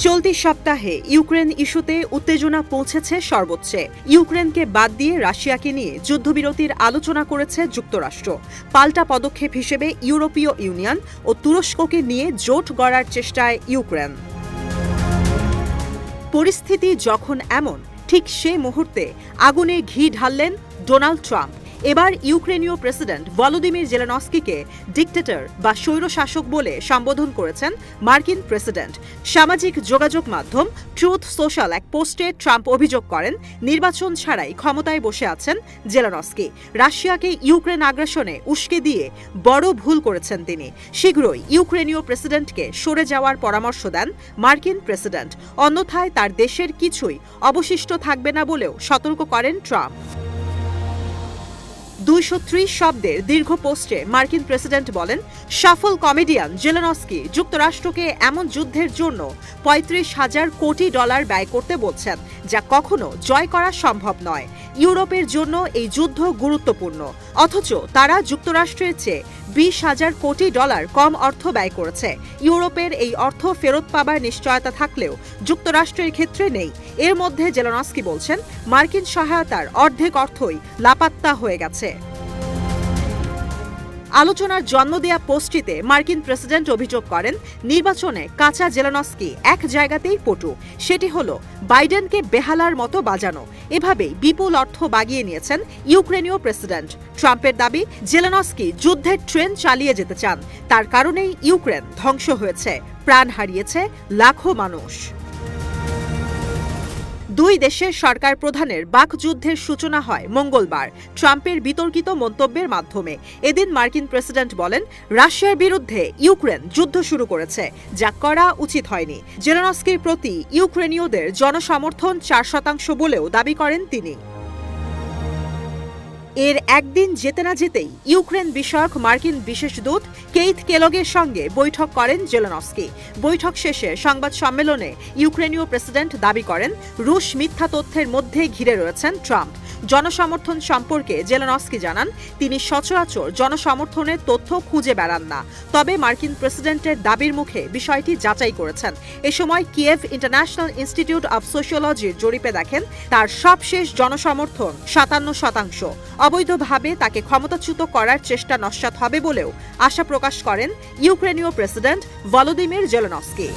চলতি সপ্তাহে ইউক্রেন ইস্যুতে উত্তেজনা পৌঁছেছে সর্বোচ্চে। ইউক্রেনকে বাদ দিয়ে রাশিয়াকে নিয়ে যুদ্ধবিরতির আলোচনা করেছে যুক্তরাষ্ট্র। পাল্টা পদক্ষেপ হিসেবে ইউরোপীয় ইউনিয়ন ও তুরস্ককে নিয়ে জোট গড়ার চেষ্টায় ইউক্রেন। পরিস্থিতি যখন এমন, ঠিক সে মুহূর্তে আগুনে ঘি ঢাললেন ডোনাল্ড ট্রাম্প। এবার ইউক্রেনীয় প্রেসিডেন্ট ভলোদিমির জেলেনস্কিকে ডিক্টেটর বা স্বৈরশাসক বলে সম্বোধন করেছেন মার্কিন প্রেসিডেন্ট। সামাজিক যোগাযোগ মাধ্যম ট্রুথ সোশ্যাল এক পোস্টে ট্রাম্প অভিযোগ করেন, নির্বাচন ছাড়াই ক্ষমতায় বসে আছেন জেলেনস্কি। রাশিয়াকে ইউক্রেন আগ্রাসনে উস্কে দিয়ে বড় ভুল করেছেন তিনি। শীঘ্রই ইউক্রেনীয় প্রেসিডেন্টকে সরে যাওয়ার পরামর্শ দেন মার্কিন প্রেসিডেন্ট। অন্যথায় তার দেশের কিছুই অবশিষ্ট থাকবে না বলেও সতর্ক করেন ট্রাম্প। 230 শব্দের দীর্ঘ পোস্টে মার্কিন প্রেসিডেন্ট বলেন, সফল কমেডিয়ান জেলেনস্কি যুক্তরাষ্ট্রকে এমন যুদ্ধের জন্য $35,000 কোটি ব্যয় করতে বলছেন, যা কখনো জয় করা সম্ভব নয়। ইউরোপের জন্য এই যুদ্ধ গুরুত্বপূর্ণ, অথচ তারা যুক্তরাষ্ট্রের চেয়ে $20,000 কোটি কম অর্থ ব্যয় করেছে। ইউরোপের এই অর্থ ফেরত পাবার নিশ্চয়তা থাকলেও যুক্তরাষ্ট্রের ক্ষেত্রে নেই। এর মধ্যে জেলেনস্কি বলছেন, মার্কিন সহায়তার অর্ধেক অর্থই লাপাত্তা হয়ে গেছে। আলোচনার জন্ম দেয়া পোস্টটিতে মার্কিন প্রেসিডেন্ট অভিযোগ করেন, নির্বাচনে কাঁচা জেলেনস্কি এক জায়গাতেই পটু, সেটি হলো বাইডেনকে বেহালার মতো বাজানো। এভাবেই বিপুল অর্থ বাগিয়ে নিয়েছেন ইউক্রেনীয় প্রেসিডেন্ট। ট্রাম্পের দাবি, জেলেনস্কি যুদ্ধের ট্রেন চালিয়ে যেতে চান, তার কারণেই ইউক্রেন ধ্বংস হয়েছে, প্রাণ হারিয়েছে লাখো মানুষ। দুই দেশের সরকার প্রধানের বাকযুদ্ধের সূচনা হয় মঙ্গলবার ট্রাম্পের বিতর্কিত মন্তব্যের মাধ্যমে। এদিন মার্কিন প্রেসিডেন্ট বলেন, রাশিয়ার বিরুদ্ধে ইউক্রেন যুদ্ধ শুরু করেছে, যা করা উচিত হয়নি। জেলেনস্কির প্রতি ইউক্রেনীয়দের জনসমর্থন 4% বলেও দাবি করেন তিনি। এর একদিন যেতে না যেতেই ইউক্রেন বিষয়ক মার্কিন বিশেষ দূত কেইথ কেলগের সঙ্গে বৈঠক করেন জেলেনস্কি। বৈঠক শেষে সংবাদ সম্মেলনে ইউক্রেনীয় প্রেসিডেন্ট দাবি করেন, রুশ মিথ্যা তথ্যের মধ্যে ঘিরে রয়েছেন ট্রাম্প। জনসমর্থন সম্পর্কে জেলেনস্কি জানান, তিনি সচরাচর জনসমর্থনের তথ্য খুঁজে বেড়ান না, তবে মার্কিন প্রেসিডেন্টের দাবির মুখে বিষয়টি যাচাই করেছেন। এ সময় কিয়েভ ইন্টারন্যাশনাল ইনস্টিটিউট অব সোশিওলজির জরিপে দেখেন, তার সবশেষ জনসমর্থন 57%। অবৈধভাবে তাকে ক্ষমতাচ্যুত করার চেষ্টা নস্যাৎ হবে বলেও আশা প্রকাশ করেন ইউক্রেনীয় প্রেসিডেন্ট ভলোদিমির জেলেনস্কি।